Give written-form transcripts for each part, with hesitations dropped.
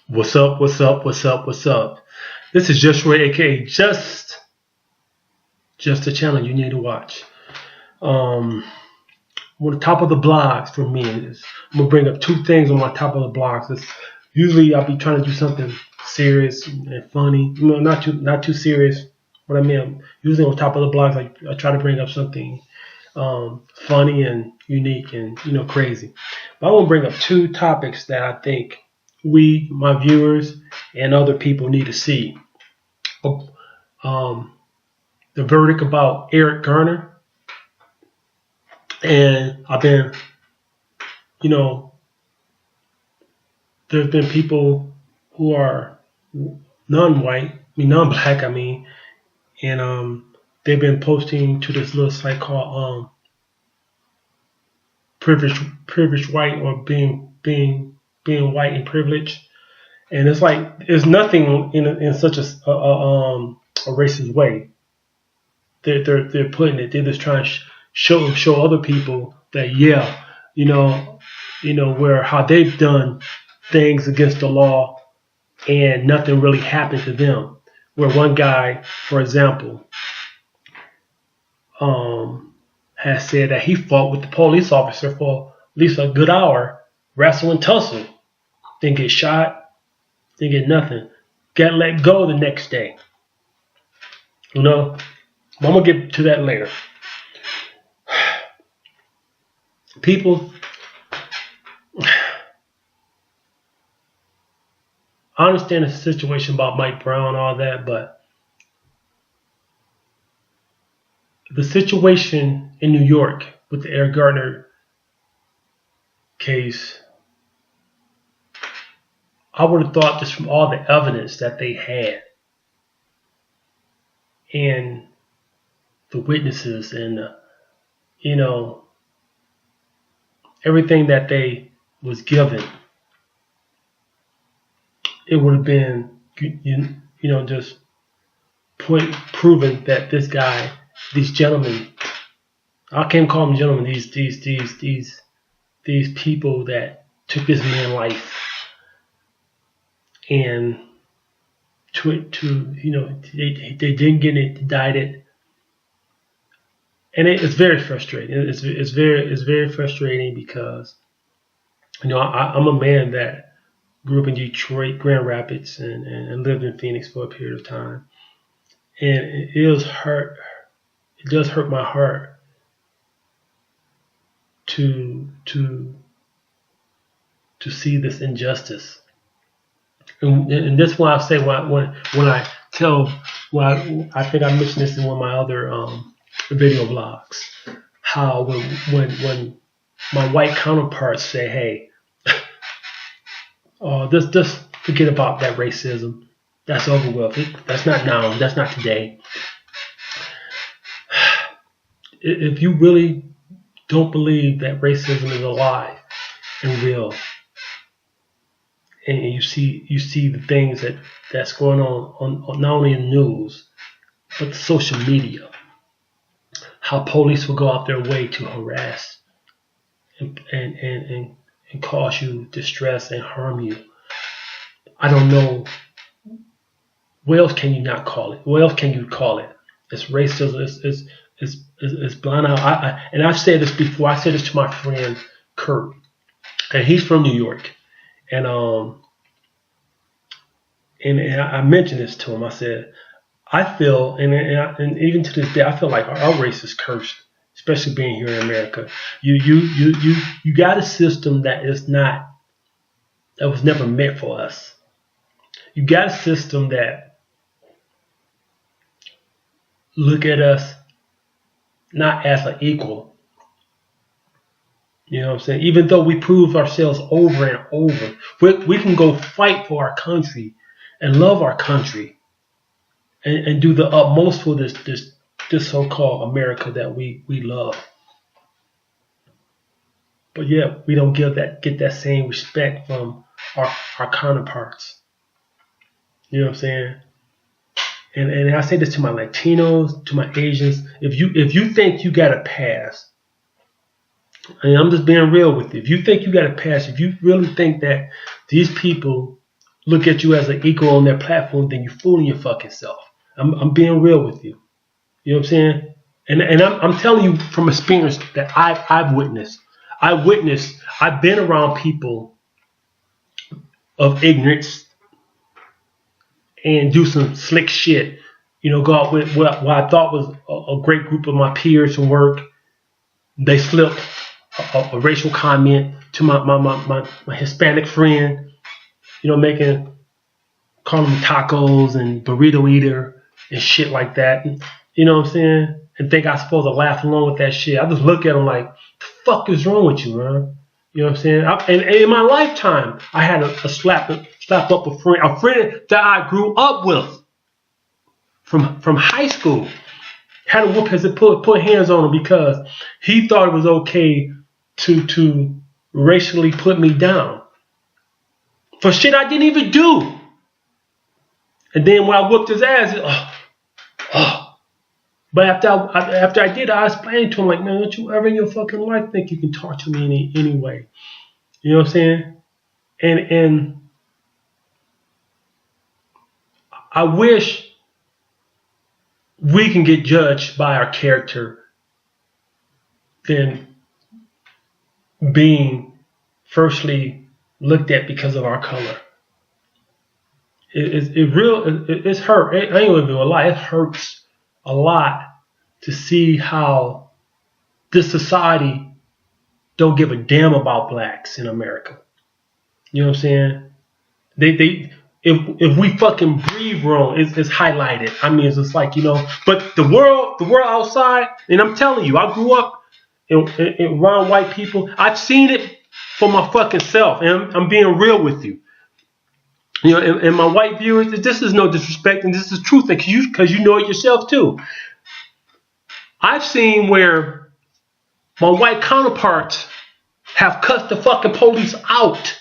What's up? What's up? What's up? What's up? This is Joshua, aka just a channel you need to watch. Um, on the top of the blogs for me is I'm gonna bring up two things on my top of the blogs. Usually I'll be trying to do something serious and funny. Not too serious. What I mean, usually on top of the blogs, I try to bring up something funny and unique and crazy. But I want to bring up two topics that I think my viewers, and other people need to see. Um, the verdict about Eric Garner, and you know, there's been people who are non-black, and they've been posting to this little site called privileged white, or being white and privileged. And it's like there's nothing in such a racist way. They're putting it. They're just trying to show other people that where how they've done things against the law and nothing really happened to them. Where one guy, for example, has said that he fought with the police officer for at least a good hour, wrestle and tussle, didn't get shot. Didn't get nothing. Got let go the next day. I'm gonna get to that later. People, I understand the situation about Mike Brown and all that, but the situation in New York with the Eric Garner case, I would have thought, just from all the evidence that they had and the witnesses and everything that they was given, it would have been just proven that this guy, these gentlemen, I can't call them gentlemen, these people that took this man's life, and they didn't get it indicted, and it's very frustrating. It's very frustrating because I'm a man that grew up in Detroit, Grand Rapids, and lived in Phoenix for a period of time, and it does hurt my heart to see this injustice. And that's why I say when I tell, I think I mentioned this in one of my other video blogs, how when my white counterparts say, hey, just forget about that racism, that's over with, that's not now, that's not today. If you really don't believe that racism is alive and real, and you see the things that's going on not only in the news, but the social media, how police will go out their way to harass and cause you distress and harm you. I don't know, what else can you not call it? What else can you call it? It's racism. It's blind out. And I've said this before. I said this to my friend Kurt, and he's from New York. And I mentioned this to him. I said, I feel, and even to this day, I feel like our race is cursed, especially being here in America. You got a system that was never meant for us. You got a system that look at us not as an equal. You know what I'm saying? Even though we prove ourselves over and over, we can go fight for our country and love our country and do the utmost for this so-called America that we love. But yeah, we don't get that same respect from our counterparts. You know what I'm saying? And I say this to my Latinos, to my Asians. If you think you got a pass, and I'm just being real with you, if you think you got a pass, if you really think that these people look at you as an equal on their platform, then you're fooling your fucking self. I'm being real with you. You know what I'm saying? And I'm telling you from experience that I've witnessed. I've been around people of ignorance and do some slick shit. You know, go out with what I thought was a great group of my peers from work. They slipped a racial comment to my Hispanic friend. You know, calling me tacos and burrito eater and shit like that. And, you know what I'm saying? And think I'm supposed to laugh along with that shit. I just look at them like, the fuck is wrong with you, man? You know what I'm saying? And in my lifetime, I had a slap up a friend that I grew up with from high school. Had to whoop his put hands on him because he thought it was okay to racially put me down for shit I didn't even do. And then when I whooped his ass, But after I did, I explained to him, like, man, don't you ever in your fucking life think you can talk to me any way? You know what I'm saying? And I wish we can get judged by our character than being firstly looked at because of our color. It's hurt. I ain't gonna do a lie. It hurts a lot to see how this society don't give a damn about blacks in America. You know what I'm saying? If we fucking breathe wrong, it's highlighted. I mean, it's just like, you know. But the world outside, and I'm telling you, I grew up around white people. I've seen it for my fucking self, and I'm being real with you. You know, and my white viewers, this is no disrespect, and this is truth, because you know it yourself too. I've seen where my white counterparts have cussed the fucking police out.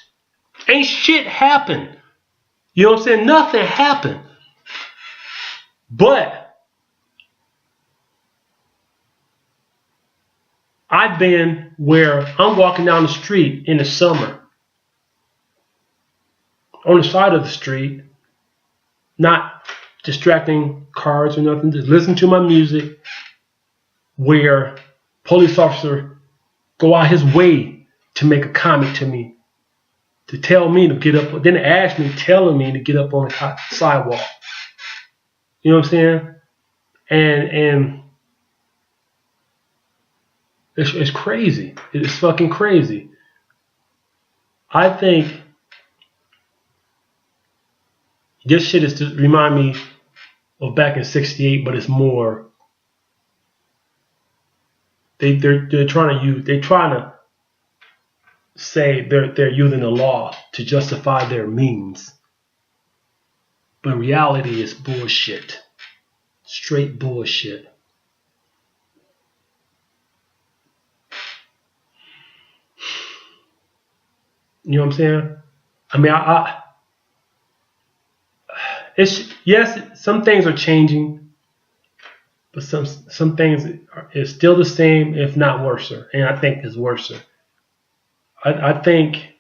Ain't shit happened. You know what I'm saying? Nothing happened. But I've been where I'm walking down the street in the summer, on the side of the street, not distracting cars or nothing, just listen to my music, where police officer go out his way to make a comment to me, to tell me to get up, then ask me, telling me to get up on the sidewalk. You know what I'm saying? And it's crazy. It's fucking crazy. I think this shit is to remind me of back in '68, but it's more. They're trying to say they're using the law to justify their means, but reality is bullshit, straight bullshit. You know what I'm saying? I mean, it's, yes, some things are changing, but some things is still the same, if not worse, and I think it's worse. I think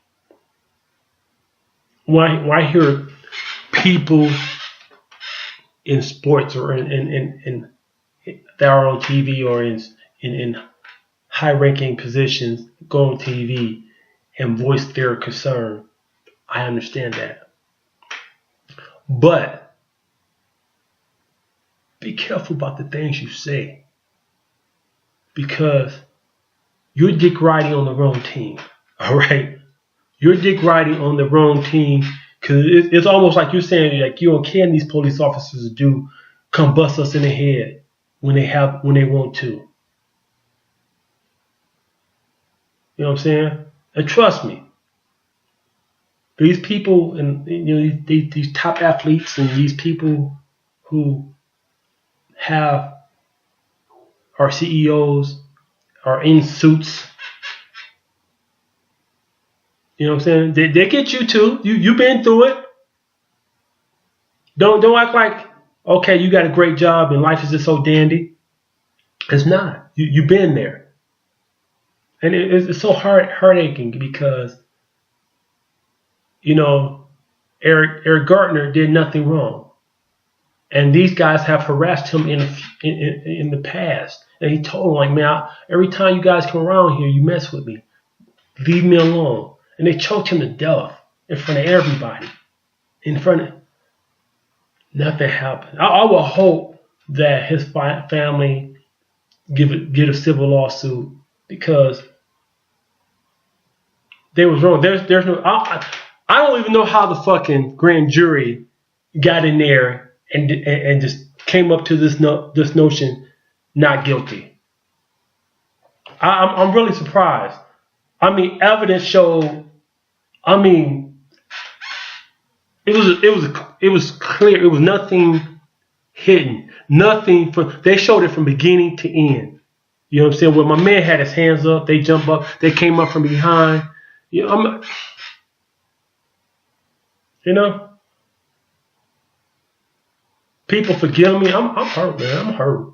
when I hear people in sports or in that are on TV or in high-ranking positions go on TV and voice their concern, I understand that. But be careful about the things you say, because you're dick riding on the wrong team. All right, you're dick riding on the wrong team, because it's almost like you're saying, like, you don't care these police officers do come bust us in the head when they want to. You know what I'm saying? And trust me, these people, and you know, these top athletes and these people who are CEOs, are in suits. You know what I'm saying? They get you too. You've been through it. Don't act like, okay, you got a great job and life is just so dandy. It's not. You've been there, and it's so heartaching, because, you know, Eric Garner did nothing wrong. And these guys have harassed him in the past. And he told them, like, man, every time you guys come around here, you mess with me. Leave me alone. And they choked him to death in front of everybody. Nothing happened. I will hope that his family get a civil lawsuit because they was wrong. There's no. I don't even know how the fucking grand jury got in there and just came up to this notion not guilty. I'm really surprised. I mean, evidence showed. I mean, it was clear. It was nothing hidden. Nothing they showed it from beginning to end. You know what I'm saying? When my man had his hands up, they jump up. They came up from behind. You know, people forgive me. I'm hurt, man. I'm hurt.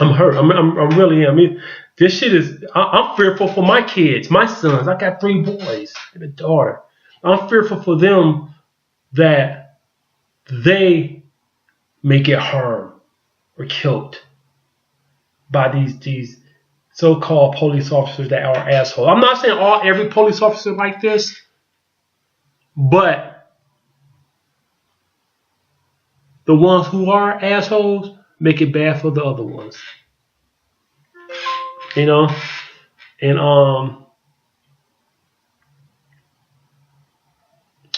I'm really. I mean, this shit is. I'm fearful for my kids, my sons. I got 3 boys and a daughter. I'm fearful for them that they may get harmed or killed by these so-called police officers that are assholes. I'm not saying every police officer like this, but the ones who are assholes make it bad for the other ones. You know? And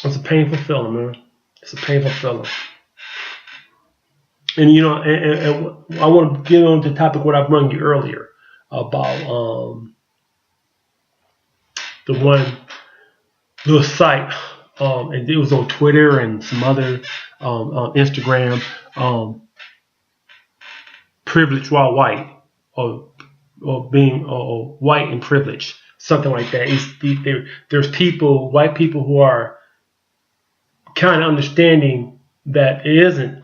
it's a painful feeling, man. It's a painful feeling. And you know, and I want to get on the topic what I brought you earlier about the one little site, and it was on Twitter and some other Instagram, privilege while white, or being white and privileged, something like that. There's people, white people, who are kind of understanding that it isn't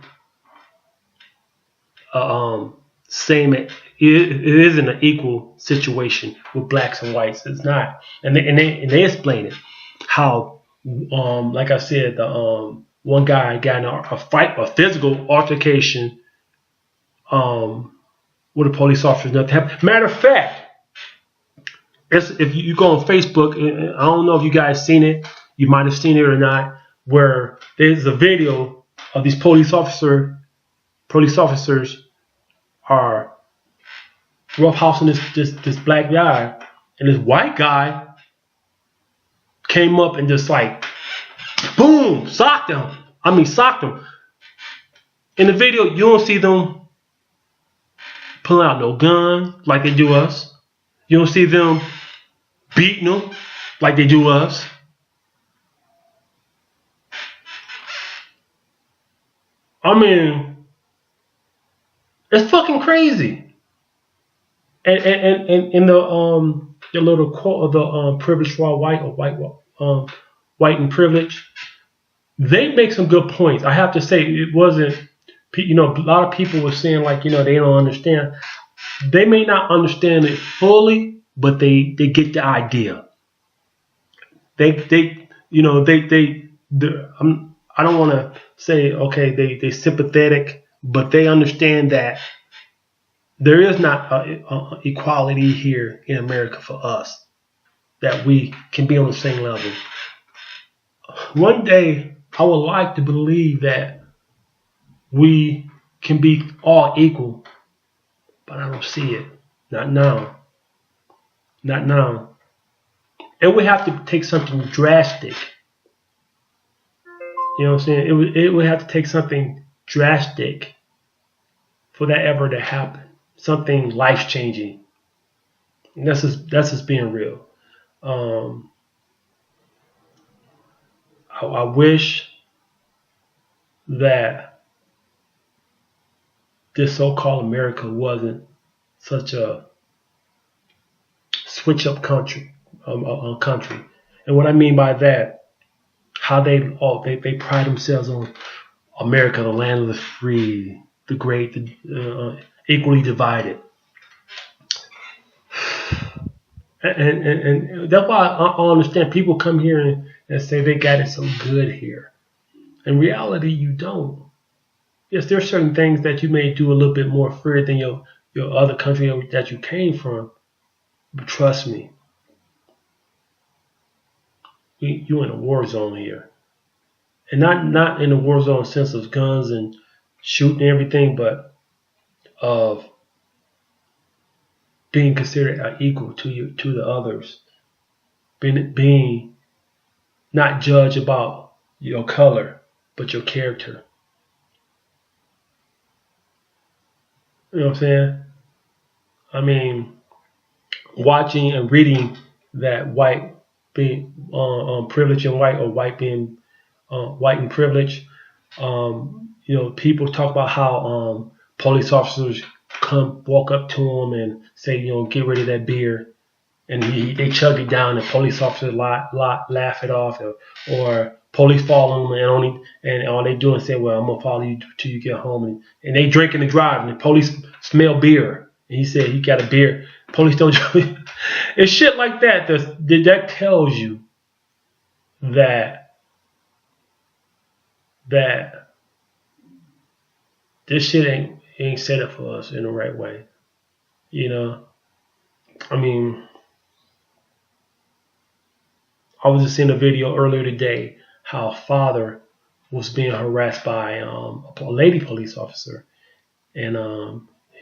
same. It isn't an equal situation with blacks and whites. It's not, and they explain it how, like I said, the one guy got in a physical altercation with a police officer. Matter of fact, if you go on Facebook, I don't know if you guys seen it. You might have seen it or not, where there's a video of these police officers are roughhousing this black guy, and this white guy came up and just like boom, socked him. In the video, you don't see them pulling out no gun like they do us. You don't see them beating them like they do us. I mean, it's fucking crazy. And in the little quote of the privilege while white, or white and privilege, they make some good points. I have to say, it wasn't, you know, a lot of people were saying, like, you know, they don't understand. They may not understand it fully, but they get the idea. I don't want to say, okay, they sympathetic, but they understand that there is not equality here in America for us, that we can be on the same level. One day, I would like to believe that we can be all equal, but I don't see it. Not now. Not now. It would have to take something drastic. You know what I'm saying? It would have to take something drastic for that ever to happen. Something life changing. And that's just being real. I wish that this so-called America wasn't such a switch-up country. And what I mean by that, how they pride themselves on America, the land of the free, the great, equally divided. And that's why I understand people come here and say they got it so good here. In reality, you don't. Yes, there are certain things that you may do a little bit more freer than your other country that you came from. But trust me, you're in a war zone here, and not in a war zone sense of guns and shooting and everything, but of being considered equal to the others, being not judged about your color, but your character. You know what I'm saying? I mean, watching and reading that white being privilege and white, or white being white and privilege. People talk about how police officers come walk up to him and say, get rid of that beer, and they chug it down, and police officers laugh it off, or police follow them, and all they do is say, well, I'm gonna follow you till you get home, and they drinking and driving, and the police smell beer, and he said he got a beer. Police don't drink. It's shit like that that tells you that this shit ain't set up for us in the right way. I mean, I was just seeing a video earlier today how a father was being harassed by a lady police officer, and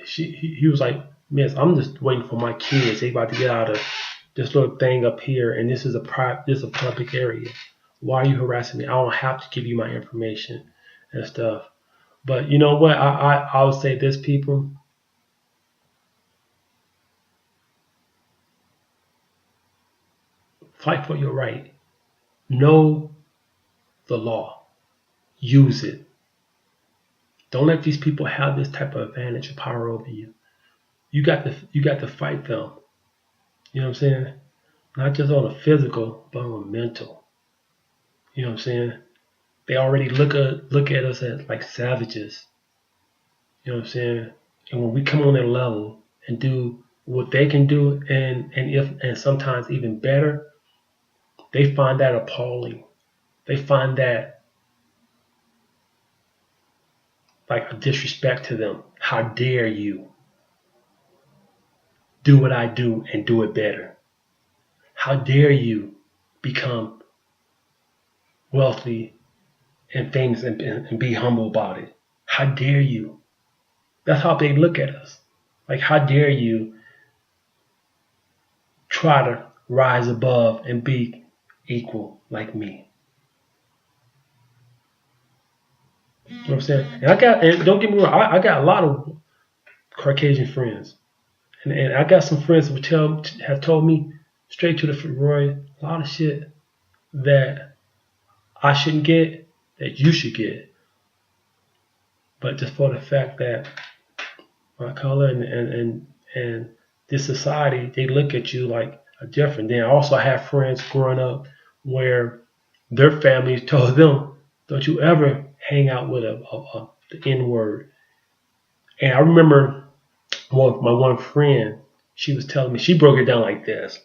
he was like, "Miss, I'm just waiting for my kids. They about to get out of this little thing up here, and this is a public area. Why are you harassing me? I don't have to give you my information and stuff." But you know what? I would say this, people. Fight for your right. Know the law. Use it. Don't let these people have this type of advantage or power over you. You got to fight them. You know what I'm saying? Not just on a physical, but on a mental. You know what I'm saying? They already look at us as like savages. You know what I'm saying? And when we come on their level and do what they can do, and sometimes even better, they find that appalling. They find that like a disrespect to them. How dare you do what I do and do it better? How dare you become wealthy and famous and be humble about it? How dare you? That's how they look at us. Like, how dare you try to rise above and be equal like me? You know what I'm saying? And don't get me wrong, I got a lot of Caucasian friends. And I got some friends who have told me straight to the front, Roy, a lot of shit that I shouldn't get, that you should get. But just for the fact that my color and this society, they look at you like a different. Then I also have friends growing up where their families told them, don't you ever hang out with the N word. And I remember my one friend, she was telling me, she broke it down like this.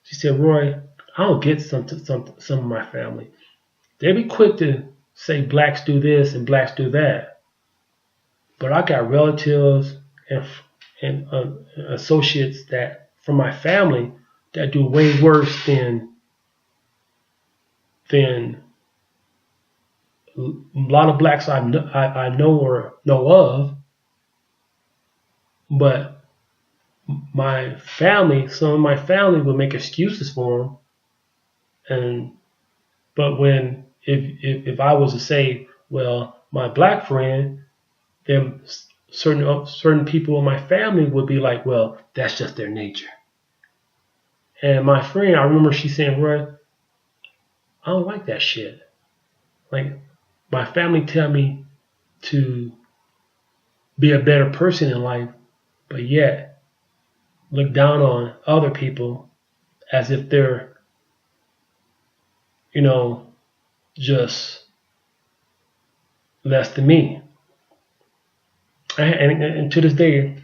She said, Roy, I don't get some of my family. They be quick to say blacks do this and blacks do that. But I got relatives and associates that from my family that do way worse than a lot of blacks I know or know of. But some of my family would make excuses for them. But if I was to say, well, my black friend, then certain people in my family would be like, well, that's just their nature. And my friend, I remember she saying, Roy, I don't like that shit. Like, my family tell me to be a better person in life, but yet look down on other people as if they're, just less than me. And to this day,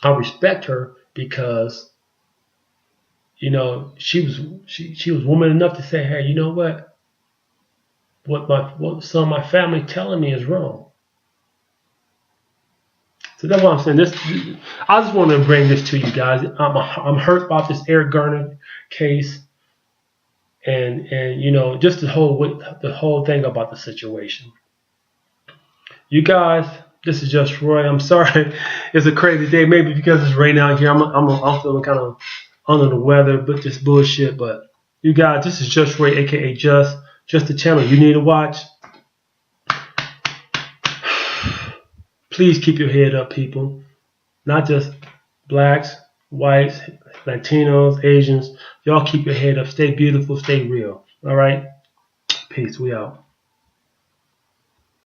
I respect her because, she was woman enough to say, hey, you know what? what some of my family telling me is wrong. So that's what I'm saying. I just want to bring this to you guys. I'm hurt about this Eric Garner case, and you know, just the whole thing about the situation. You guys, this is just Roy. I'm sorry, it's a crazy day. Maybe because it's raining out here. I'm feeling kind of under the weather, but just bullshit. But you guys, this is just Roy, aka just the channel you need to watch. Please keep your head up, people. Not just blacks, whites, Latinos, Asians. Y'all keep your head up. Stay beautiful. Stay real. All right. Peace. We out.